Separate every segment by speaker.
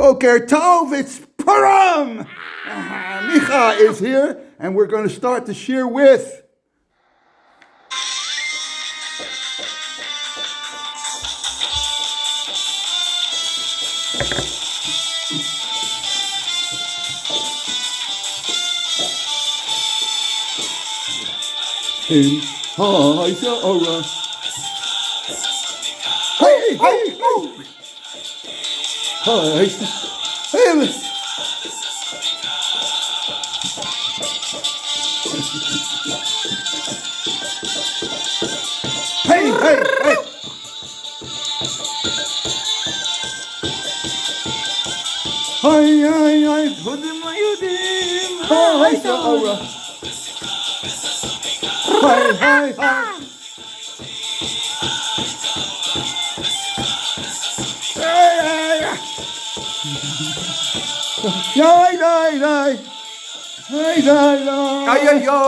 Speaker 1: Boker Tov, it's Purim! Micha is here, and we're going to start the shir with... In Ha'Yisrael. Hey, hey, hey! Hey, hey, hey! Hey, hey, hey! Hudim Yudim! Ha'Yisrael. Hey, hey, hey! Yay, yay, yay! Hey, yay, yay! Ay, ay, yo!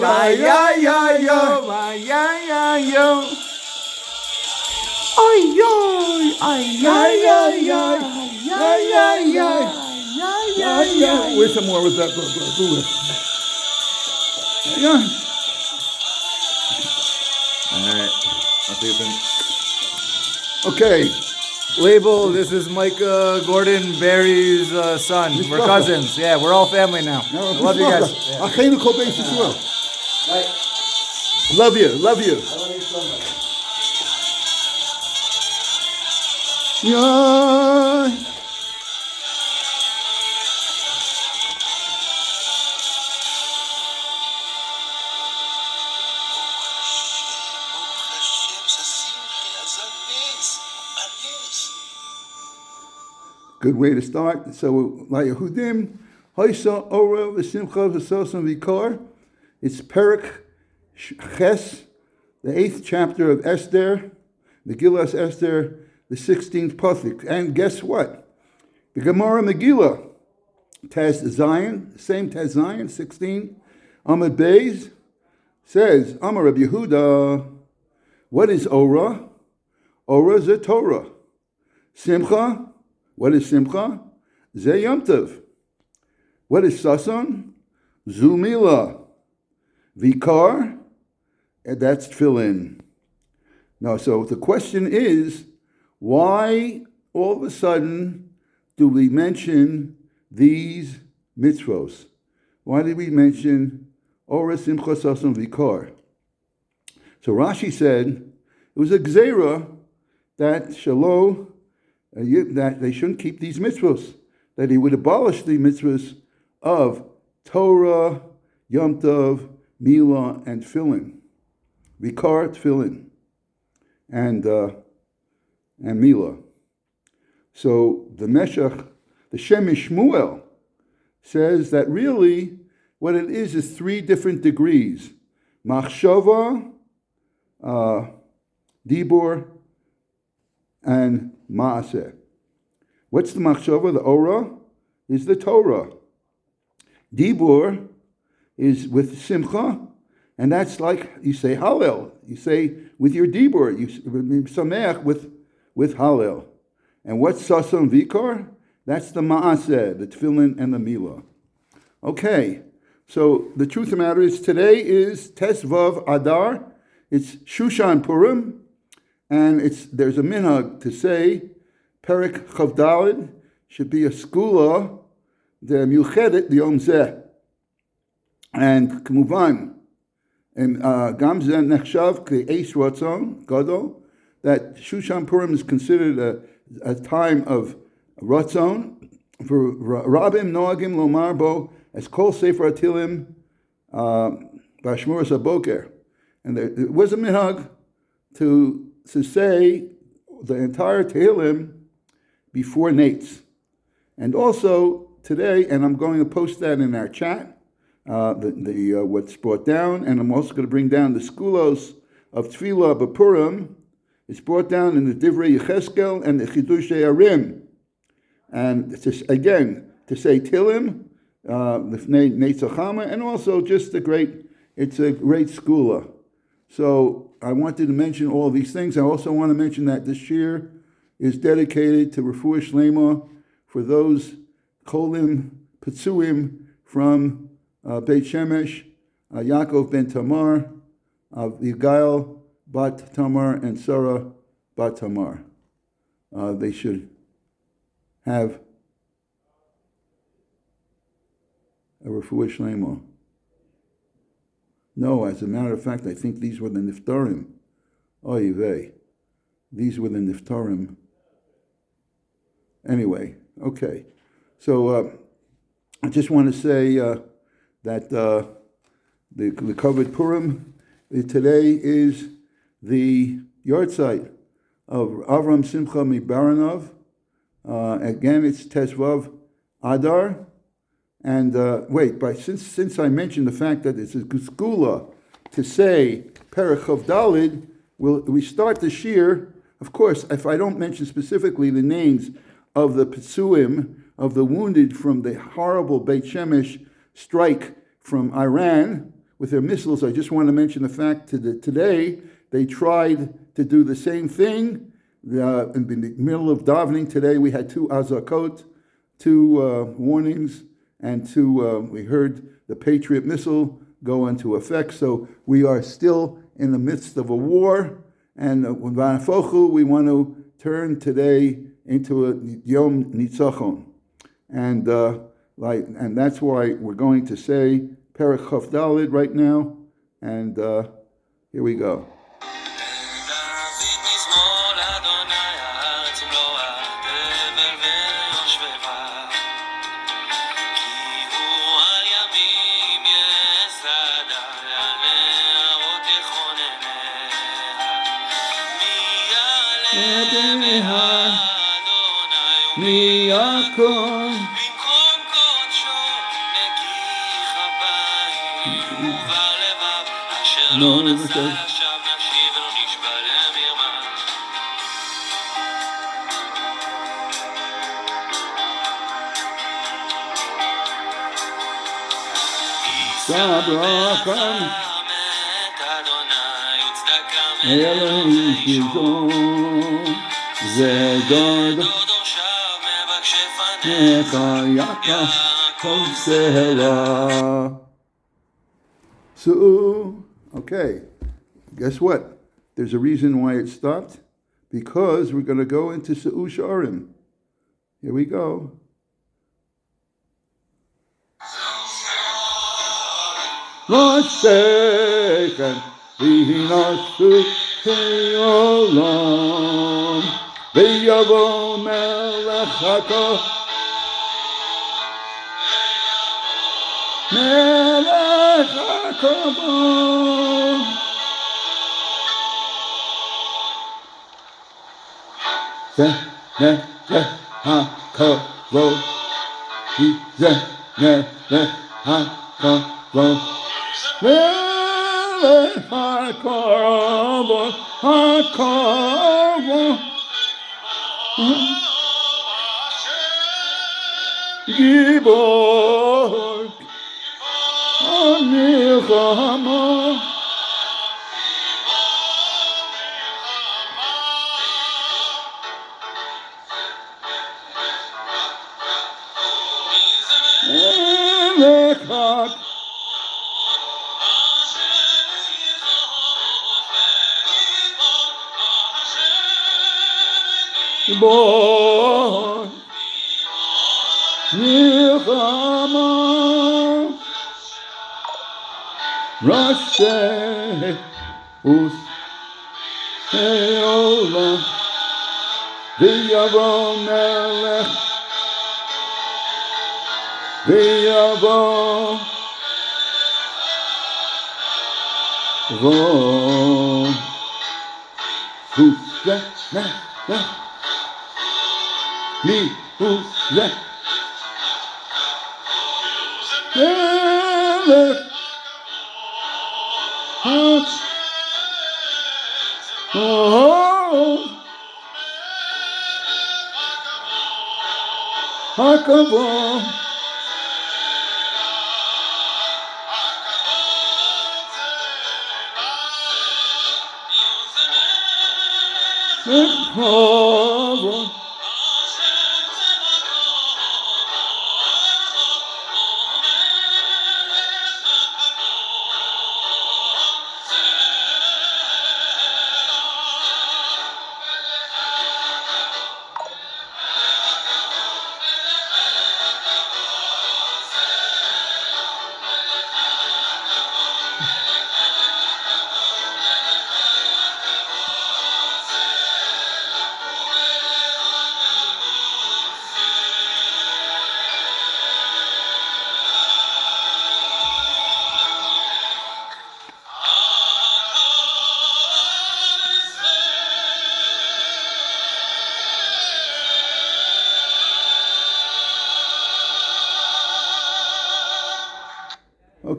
Speaker 1: Ay, ay, ay, yo! Ay, ay, ay, yo! Ay, ay, ay, ay, ay! Ay, ay, ay! Ay, ay! Where's some more with that? Yeah. All right. I'll see you soon. Okay.
Speaker 2: Label, this is Micah Gordon Barry's son. We're cousins. Yeah, we're all family now. I love you guys. Yeah.
Speaker 1: Love you, love you.
Speaker 2: I love you so much.
Speaker 1: Yeah. Good way to start. So, Layehudim, Haisa Ora v'Simcha v'Sosan Vikar. It's Perek Ches, the 8th chapter of Esther, Megillas Esther, the 16th Pasuk. And guess what? The Gemara Megillah, Taz Zion, same Taz Zion, 16, Amud Beis, says, Amar Rabbi Yehuda, what is Ora? Ora is a Torah. Simcha, what is Simcha? Ze Yom Tov. What is Sason? Zumila. Vikar, and that's Tefillin. Now, so the question is, why all of a sudden do we mention these mitzvos? Why did we mention Ora, Simcha, Sason, Vikar? So Rashi said it was a gzeira that Shalom, that they shouldn't keep these mitzvos, that he would abolish the mitzvos of Torah, Yom Tov, Milah, and Tefillin. Vikar, Tefillin, and Milah. So the Meshach, the Shem Shmuel, says that really what it is 3 different degrees. Machshava, Dibur, and Maaseh. What's the Machshava? The Ora is the Torah. Dibur is with Simcha, and that's like you say Hallel. You say with your Dibur, you Sameach with Hallel. And what's Sason Vikar? That's the Maaseh, the Tefillin and the Milah. Okay, so the truth of the matter is today is Tes Vav Adar. It's Shushan Purim, and there's a minhag to say Perek Chavdalid should be a skula the Miuchedet Yom Zeh. And Kmuvan, and Gam Zeh Nechshav K'eis Ratzon Gadol, that Shushan Purim is considered a time of Ratzon for Rabim Noagim Lomar Bo as Kol Sefer Atilim Bashmuras Aboker. And there was a minhag to say the entire Tehillim before Nates. And also today, and I'm going to post that in our chat, what's brought down, and I'm also going to bring down the skulos of Tefillah B'Purim. It's brought down in the Divrei Yecheskel and the Chidushei Arim. And to say Tilim, Lifnei Netzachama, and also just it's a great skula. So I wanted to mention all of these things. I also want to mention that this year is dedicated to Refuah Shlema for those Kolim, Petsuim from Beit Shemesh, Yaakov ben Tamar, Yigael bat Tamar, and Sarah bat Tamar. They should have a refuah shlema. No, as a matter of fact, I think these were the niftarim. Oy vey. These were the niftarim. Anyway, okay. So I just want to say that the covered Purim today is the yahrzeit of Avram Simcha Mibaranov. Again, it's Tezvav Adar. And since I mentioned the fact that it's a Gula to say Perek Chav Dalid, we start the shir. Of course, if I don't mention specifically the names of the Petsuim, of the wounded from the horrible Beit Shemesh strike from Iran with their missiles, I just want to mention the fact that today they tried to do the same thing. In the middle of davening today, we had two azakot, two warnings, and we heard the Patriot missile go into effect. So we are still in the midst of a war, and we want to turn today into a Yom Nitzachon. And that's why we're going to say Perek Chav Dalid right now, and here we go. So, okay, guess what? There's a reason why it stopped. Because we're going to go into Se'u Sha'arim. Here we go. V'sechem v'hinasu he'olam v'yavo melech hakol melech hakol melech hakol melech hakol Gibor Milchama Born Milchama Rashe Us Heolam V'yavo Melech V'yavo Vo Mi Hu Melech Hakavon Hakavon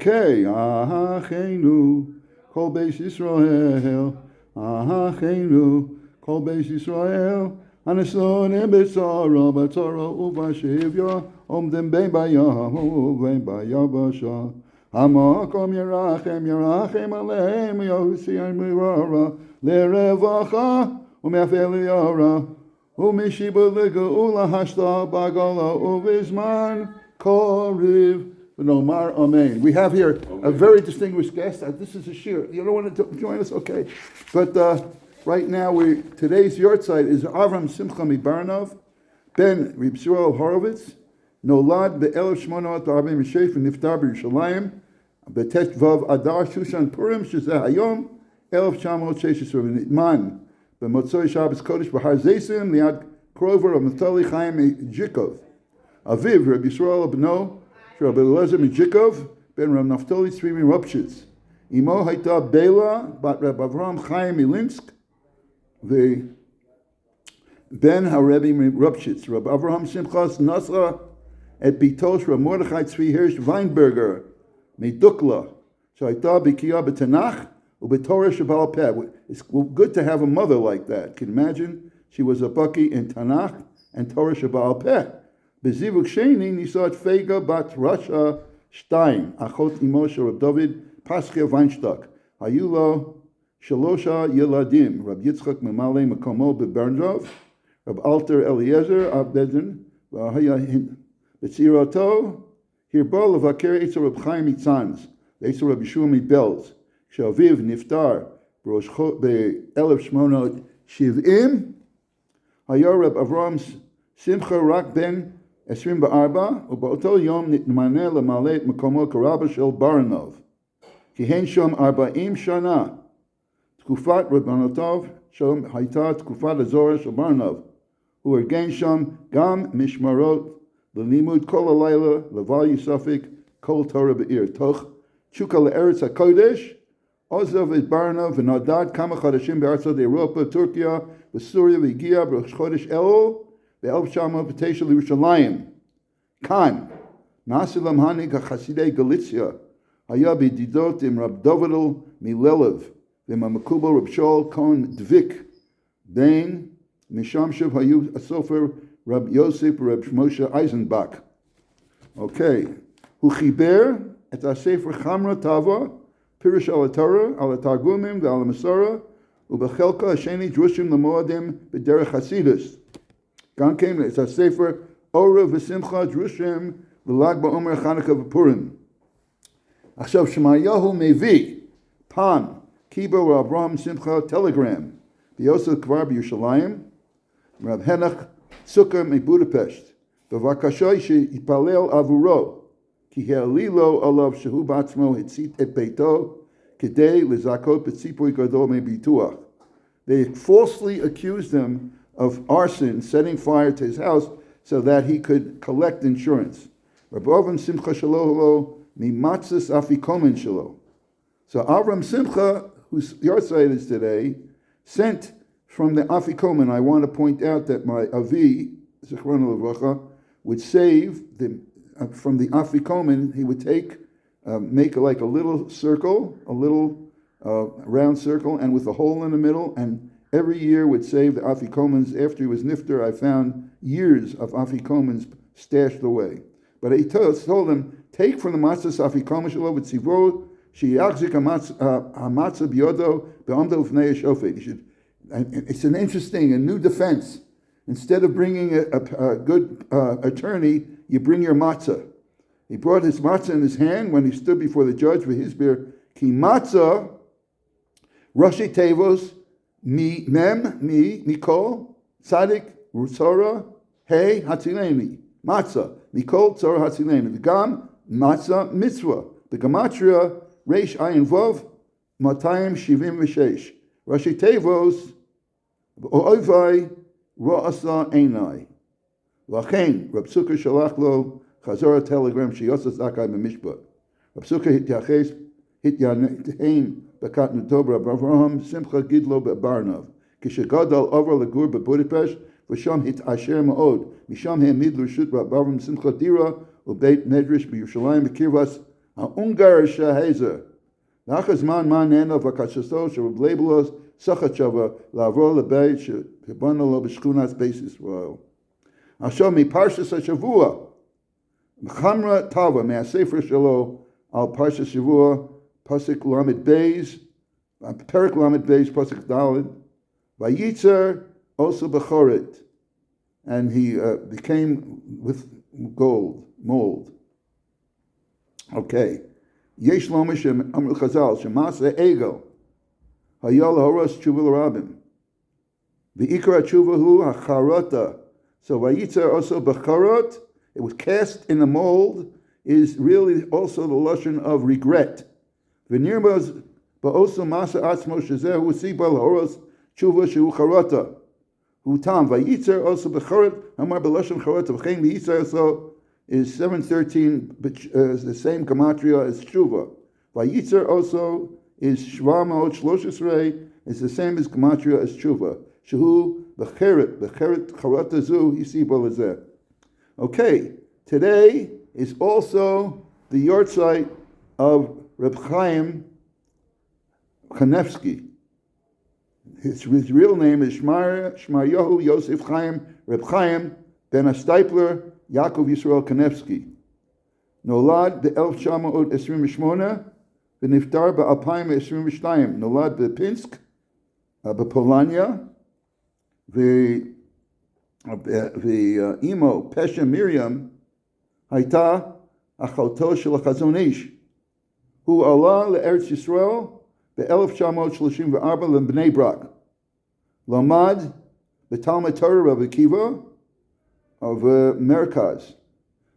Speaker 1: Okay, Achenu, Kol Beis Yisrael, Achenu, Kol Beis Yisrael, Anason Ebetzara, Batzara Uvashivya, Omdem Bein Bayam, Bein Bayabasha, Hamakom Yerachem, Yerachem Aleim, Yahusi Mirara, Lerevacha, Umeafel Yara, Umishiba Legaula Hashta, Bagala Uvizman, Koriv. Nomar Amen. We have here a very distinguished guest. This is a shir. You don't want to join us? Okay. But right now, today's yortzeit is Avram Simcha Mibarnov, Ben Reb Shmuel Horowitz, Nolad ב-1846 ונפטר בירושלים, בט' ו' אדר שושן פורים, שזה היום 1916, ונטמן במוצאי שבת קודש בהר זיסים, ליד קרובר המטולי חיים מג'יקוב. אביו רב ישראל בנו, רב אלעזר מג'יקוב, בן רב נפתלי צבי מרופשיץ. אמו הייתה בלה, בת רב אברהם חיים מלינסק, ובן הרבי מרופשיץ. רב אברהם שמחס נשא את ביתו של רב מרדכי צבי הירש ויינברגר מדוקלה, שהייתה בקיאה בתנ"ך ובתורה שבעל פה. It's good to have a mother like that. Can you imagine? She was a bucky in Tanakh and Torah שבעל פה. בזיווג שני נישא את פייגה בת רשע שתיים, אחות אמו של רב דוד פסחיה ויינשטוק. היו לו 3 ילדים, רב יצחק ממלא מקומו בברנז'וב, רב אלתר אליעזר אבדן, והיה בצעירותו הרבה לבקר אצל רב חיים מצאנז, ואצל רב ישוע מבלז. כשאביו נפטר ב-1870, היה רב אברהם שמחה רק בן 24, ובאותו יום נתמנה למלא את מקומו כרבה של ברנוב. כיהן שם 40 שנה. תקופת רבנותיו שם הייתה תקופת הזוהר של ברנוב. הוא ארגן שם גם משמרות ללימוד כל הלילה, לבל יספק כל תורה בעיר. תוך תשוקה לארץ הקודש, עוזב את ברנוב ונדד כמה חודשים בארצות אירופה, טורקיה וסוריה, והגיע בראש חודש אלול ב-1909 לירושלים. כאן נעשה למנהיג החסידי גליציה, היה בידידות עם רב דודל מללב ועם המקובל רב שאול כהן דביק, בין משם שוב היו הסופר רב יוסף ורב משה אייזנבק. אוקיי, הוא חיבר את הספר חמרה טובה, פירוש על התורה, על התרגומים ועל המסורה, ובחלקו השני דרושים למועדים בדרך חסידות. גם כן את הספר אורה ושמחה דרושים לל"ג בעומר, חנוכה ופורים. עכשיו שמעיהו מביא פעם קיבל רב אברהם שמחה טלגרם ביוסף כבר בירושלים, רב הנך צוקר מבודפשט, בבקשה שיתפלל עבורו, כי העלילו עליו שהוא בעצמו הצית את ביתו כדי לזכות בציפוי גדול מביטוח. They falsely accused him of arson, setting fire to his house so that he could collect insurance. Rabbi Avram Simcha Shaloh mimatzis afikomen shalo. So Avram Simcha, whose yahrzeit is today, sent from the afikomen. I want to point out that my avi, Zichrono Levracha, would save from the afikomen. He would make like a little circle, a little round circle, and with a hole in the middle, and every year would save the afikomens. After he was nifter, I found years of afikomens stashed away. But he told him, take from the matzah afikomen shelo v'tzivro sheyachzik hamatzah biyodo be'amdo ufnei shofet. It's an interesting, a new defense. Instead of bringing a good attorney, you bring your matzah. He brought his matzah in his hand when he stood before the judge for his beer. Ki matzah, Rashi Tevos, Mikol, Tzadik, Rutzora, Hey, Hatzileni. Matzah, Mikol, Tzora, Hatzileni. V'gam, Matzah, Mitzvah. The Gematria, Reish Ayin Vov, 276. Rashi Tevos, Oivai, Ra'asa Einai. Lachen, Rab Sukkah Shalach Lo, Chazorah telegram, Shiyosas Zakai B'mishpat. Rab Sukkah Hityanein Bekat Nutob, Rab Avraham Simcha Gidlo Be'barnav. Kishagadal Over Lagur Be'Budapest, V'sham Hit Asher Ma'od. Misham Ha'amid L'Rshut Rab Avraham Simcha Dira, Ubeit Medrash B'Yerushalayim B'Kirvas Ungar Shahazer. Nachazman man neno v'kashaso sheblebelos sachachava la'avro lebeit shebano lo b'shchunas beis Yisrael. Ashom mi parshas hashavua. Chamra tava me'asefer shelo al parshas shavua pasuk lamed beis perik lamed beis pasuk daled vayitzer also bechoret, and he became with gold mold. Okay. Yesh lomish amr chazal shemasa ego hayal horas tshuva l'rabim v'ikra tshuva hu hacharata. So vayitzer also becharot, it was cast in the mold, is really also the lashon of regret. V'nirmaz ba'osu masa atzmo shezeh hu sibal horas tshuva shehu charata hu tam vayitzer also becharot amar b'lashon charata v'chein v'yitzer also is 713, is the same gematria as tshuva. Vayitzer also is shvamot shloshisrei, is the same as gematria as tshuva. Shehu becheret charata zu yisibol hazeh. Okay, today is also the yortzeit of Reb Chaim Kanevsky. His real name is Shmaryahu Yosef Chaim Reb Chaim ben Astipler Yaakov Yisrael Kanevsky. Nolad ב-1928 ונפטר ב-2022. נולד בפינסק, בפולניה, ואימו, פשע מרים, הייתה אחותו של החזון איש. הוא עלה לארץ ישראל ב-1934 לבני ברק. למד בתלמוד תורה רבי עקיבא ובמרכז.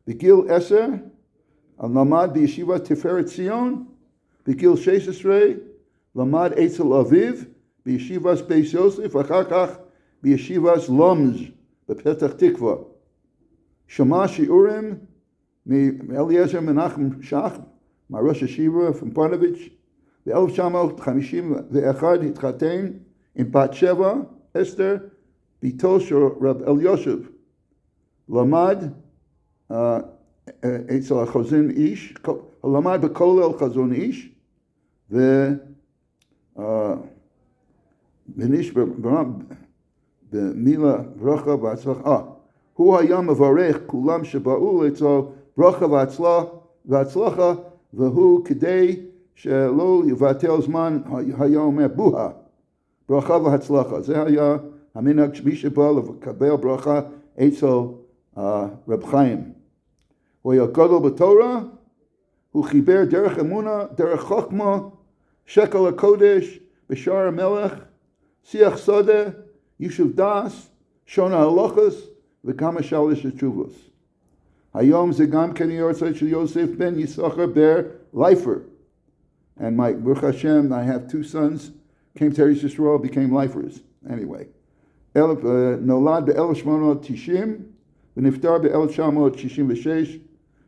Speaker 1: בגיל 10 למד בישיבת תפארת ציון. בגיל 16 למד אצל אביו בישיבת בית יוסף, ואחר כך בישיבת לומז בפתח תקווה. שמע שיעורים מאליעזר מנחם שך, מהראש הישיבה פונפוביץ'. ב-1951 התחתן עם בת שבע, אסתר, ביתו של רב אלישיב. למד אצל החזון איש, למד בכולל חזון איש, ונשבע במילה ברכה והצלחה. הוא היה מברך כולם שבאו אצלו ברכה והצלחה, והוא כדי שלא יבטל זמן היה אומר בוהה, ברכה והצלחה. זה היה המנהג, מי שבא לקבל ברכה אצל רב חיים. הוא היה גדול בתורה, הוא חיבר דרך אמונה, דרך חוכמה, שקל הקודש, בשער המלך, שיח סודה, יישוב דס, שון ההלוכס, וכמה שלוש התשובos. היום זה גם כן יורצייט של יוסף בן יששכר בר Lifer. And my Baruch Hashem, I have two sons, came to Eretz Yisrael, became lifers. Anyway. נולד ב-1890, ונפטר ב-1966.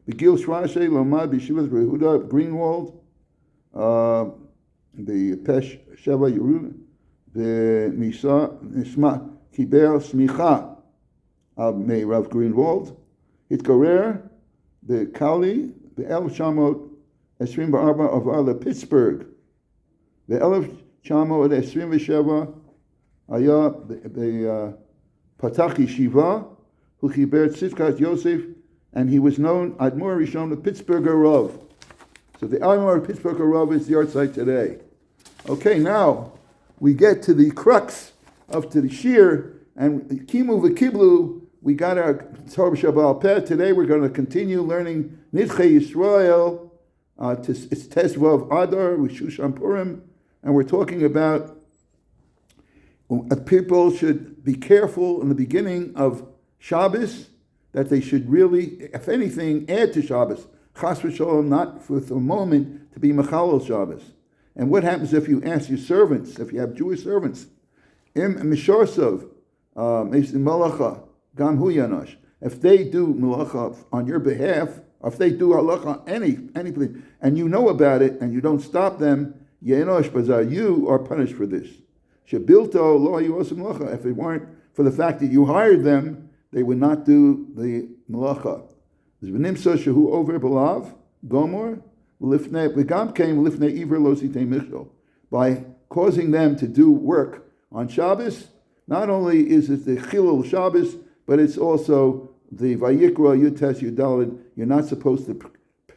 Speaker 1: בגיל 17 למד בישיבת רבי יהודה גרינוולד, בפש שבע ירוד, קיבל סמיכה מרב גרינוולד. התגורר בקאלי, ב-1924 עבר לפיטסבורג. ב-1927 היה פתח ישיבה, הוא חיבר צדקת יוסף, and he was known, Admor Rishon, the Pittsburgher Rav. So the Admor Pittsburgher Rav is the yahrzeit today. Okay, now we get to the crux of the shir, and Kimu v'Kiblu, we got our Torah Shabbat Peh. Today we're going to continue learning Nidchei Israel. It's Tezvav Adar, with Shushan Purim, and we're talking about people should be careful in the beginning of Shabbos, that they should really, if anything, add to Shabbos. Chas v'sholom, not for a moment to be Mechalel Shabbos. And what happens if you ask your servants, if you have Jewish servants, Im Mishorsav, Malacha, Gam Hu Yanosh, if they do Malacha on your behalf, or if they do Halacha anything, and you know about it, and you don't stop them, Yanosh Bazar, you are punished for this. Shebilto Lo Yosim Malacha, if it weren't for the fact that you hired them, they would not do the malacha. V'nimsa shehu over belav gomor by causing them to do work on Shabbos. Not only is it the Chilul Shabbos, but it's also the Vayikra Yutes Yudalid. You're not supposed to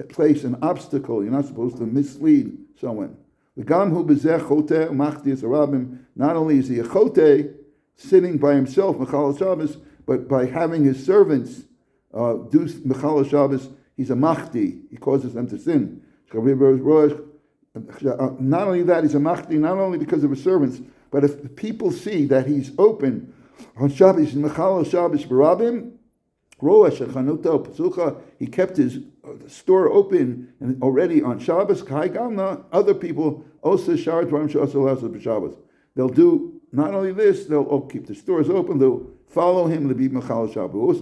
Speaker 1: place an obstacle. You're not supposed to mislead someone. Not only is he a chote, sitting by himself, Mechal Shabbos, but by having his servants do Mechal Shabbos, he's a machdi. He causes them to sin. Not only that, he's a machdi, not only because of his servants, but if the people see that he's open on Shabbos, Mechal Shabbos Barabim, he kept his store open and already on Shabbos. Other people also they'll do not only this, they'll keep the stores open, they'll follow him to be Mechal Shabbos.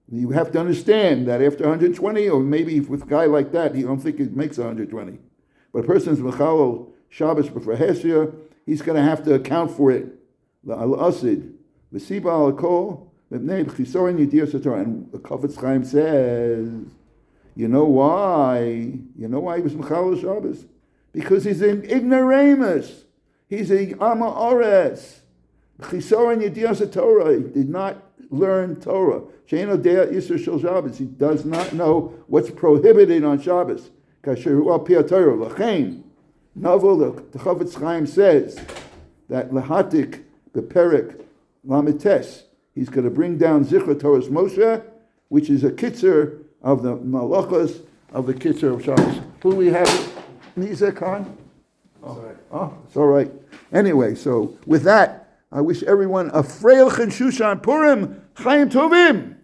Speaker 1: You have to understand that after 120, or maybe with a guy like that, you don't think it makes 120. But a person's Mechal Shabbos for Hesia, he's going to have to account for it. Al-Asid, V'siba al-Kol, and the Chafetz Chaim says, you know why? You know why he was Mechal Shabbos? Because he's an ignoramus. He's a Ama Ores. Chisoron Yedias Torah. He did not learn Torah. She'eno Dea Isur Shel Shabbos. He does not know what's prohibited on Shabbos. Kasher Hu Al Pi HaTorah. L'chein, Novel, the Chafetz Chaim says that Lahatik, the Perek, Lamites, he's going to bring down Zichra Torah's Moshe, which is a kitzer of the malachas of the kitzer of Shabbos. Who do we have? Nizek Khan? It's all right. Anyway, so with that, I wish everyone a Freil Chen Shushan Purim Chaim Tovim.